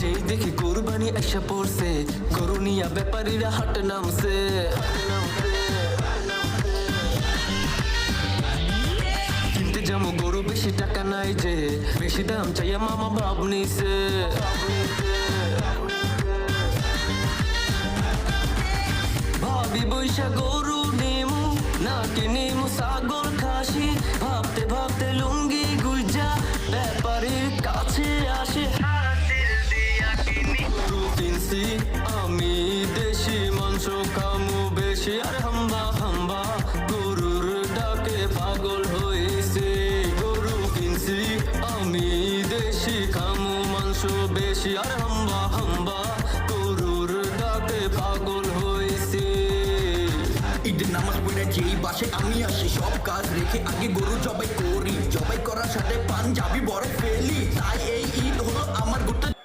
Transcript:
যেই দেখি কোরবানি এসে পড়ছে, গরু নিয়া ব্যাপারীরা হাটে নামছে। কিনতে যাবো গরু, বেশি টাকা নাই যে, বেশি দাম চাইয়া মামা ভাব নিছে। ভাবি বৈশা গরু নিমু নাকি নিমু ছাগল খাসি, ভাবতে ভাবতে লুঙ্গি গুইজা ব্যাপারীর কাছে আসে। গরু কিনছি আমি দেশি, মাংস খামু বেশি, আর হাম্বা হাম্বা গরুর ডাকে পাগল হয়েছে। গরু কিনছি আমি দেশি, খামু মাংস বেশি, আর হাম্বা হাম্বা গরুর ডাকে পাগল হয়েছে। ঈদের নামাজ পড়ে যেই বাসে আমি আসি, সব কাজ রেখে আগে গরু জবাই করি। জবাই করার সাথে পাঞ্জাবি বড় ফেলি, তাই